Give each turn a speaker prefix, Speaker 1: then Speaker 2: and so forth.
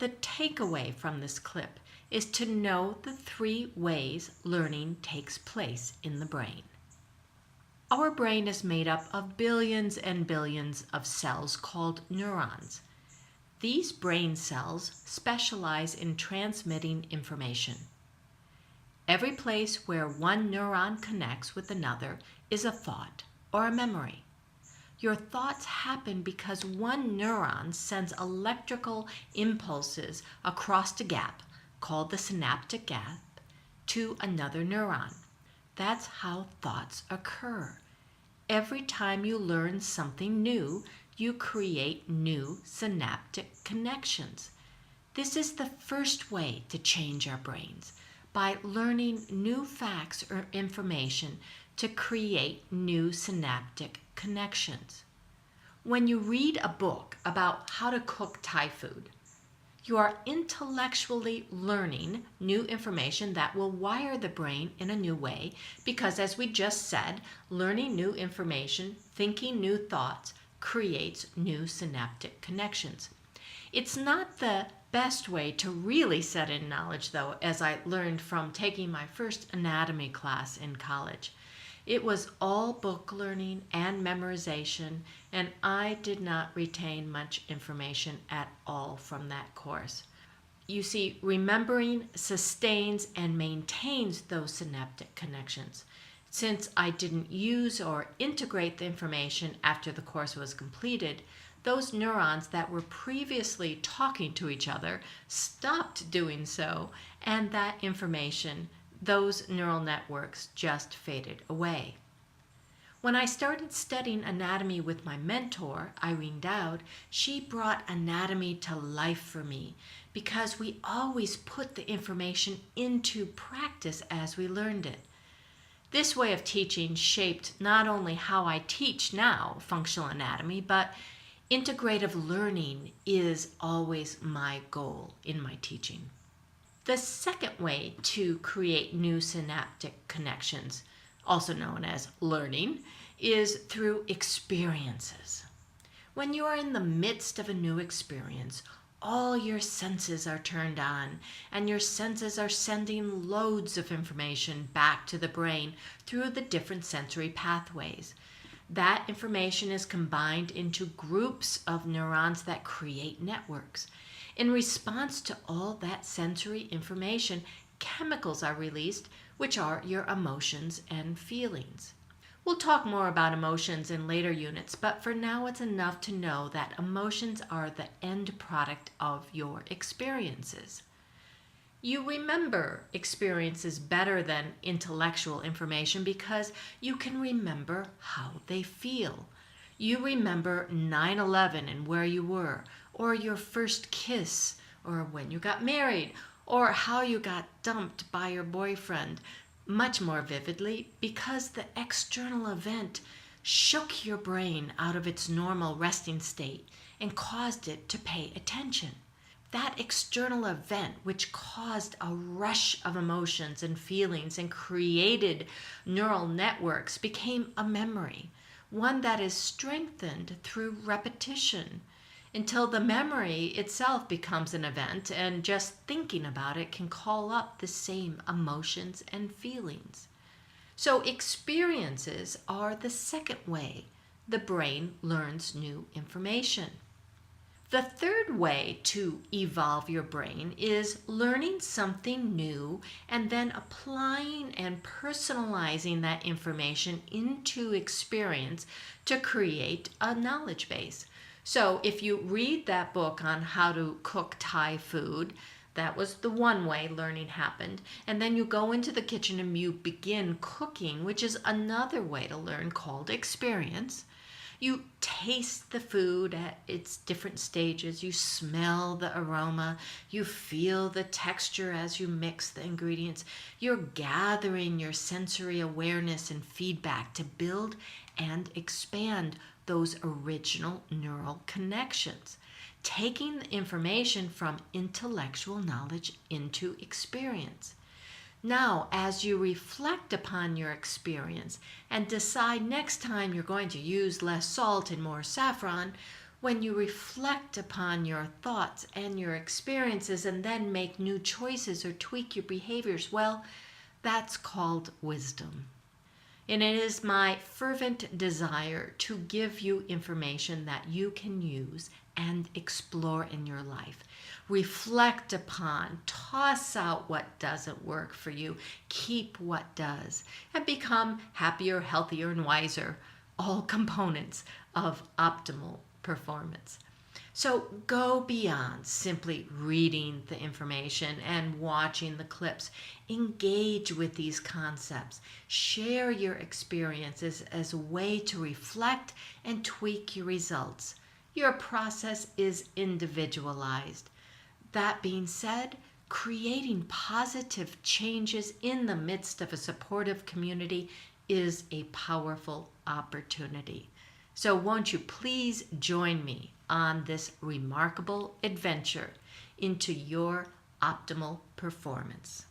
Speaker 1: The takeaway from this clip is to know the 3 ways learning takes place in the brain. Our brain is made up of billions and billions of cells called neurons. These brain cells specialize in transmitting information. Every place where one neuron connects with another is a thought or a memory. Your thoughts happen because one neuron sends electrical impulses across a gap, called the synaptic gap, to another neuron. That's how thoughts occur. Every time you learn something new, you create new synaptic connections. This is the first way to change our brains, by learning new facts or information to create new synaptic connections. When you read a book about how to cook Thai food, you are intellectually learning new information that will wire the brain in a new way because, as we just said, learning new information, thinking new thoughts, creates new synaptic connections. It's not the best way to really set in knowledge, though, as I learned from taking my first anatomy class in college. It was all book learning and memorization, and I did not retain much information at all from that course. You see, remembering sustains and maintains those synaptic connections. Since I didn't use or integrate the information after the course was completed, those neurons that were previously talking to each other stopped doing so, and that information, those neural networks, just faded away. When I started studying anatomy with my mentor, Irene Dowd, she brought anatomy to life for me because we always put the information into practice as we learned it. This way of teaching shaped not only how I teach now, functional anatomy, but integrative learning is always my goal in my teaching. The second way to create new synaptic connections, also known as learning, is through experiences. When you are in the midst of a new experience, all your senses are turned on, and your senses are sending loads of information back to the brain through the different sensory pathways. That information is combined into groups of neurons that create networks. In response to all that sensory information, chemicals are released, which are your emotions and feelings. We'll talk more about emotions in later units, but for now it's enough to know that emotions are the end product of your experiences. You remember experiences better than intellectual information because you can remember how they feel. You remember 9/11 and where you were, or your first kiss, or when you got married, or how you got dumped by your boyfriend much more vividly because the external event shook your brain out of its normal resting state and caused it to pay attention. That external event, which caused a rush of emotions and feelings and created neural networks, became a memory, one that is strengthened through repetition until the memory itself becomes an event, and just thinking about it can call up the same emotions and feelings. So experiences are the second way the brain learns new information. The third way to evolve your brain is learning something new and then applying and personalizing that information into experience to create a knowledge base. So if you read that book on how to cook Thai food, that was the one way learning happened. And then you go into the kitchen and you begin cooking, which is another way to learn called experience. You taste the food at its different stages. You smell the aroma. You feel the texture as you mix the ingredients. You're gathering your sensory awareness and feedback to build and expand those original neural connections, taking the information from intellectual knowledge into experience. Now, as you reflect upon your experience and decide next time you're going to use less salt and more saffron, When you reflect upon your thoughts and your experiences and then make new choices or tweak your behaviors, well, that's called wisdom. And it is my fervent desire to give you information that you can use and explore in your life. Reflect upon, toss out what doesn't work for you, keep what does, and become happier, healthier, and wiser, all components of optimal performance. So go beyond simply reading the information and watching the clips. Engage with these concepts. Share your experiences as a way to reflect and tweak your results. Your process is individualized. That being said, creating positive changes in the midst of a supportive community is a powerful opportunity. So won't you please join me on this remarkable adventure into your optimal performance?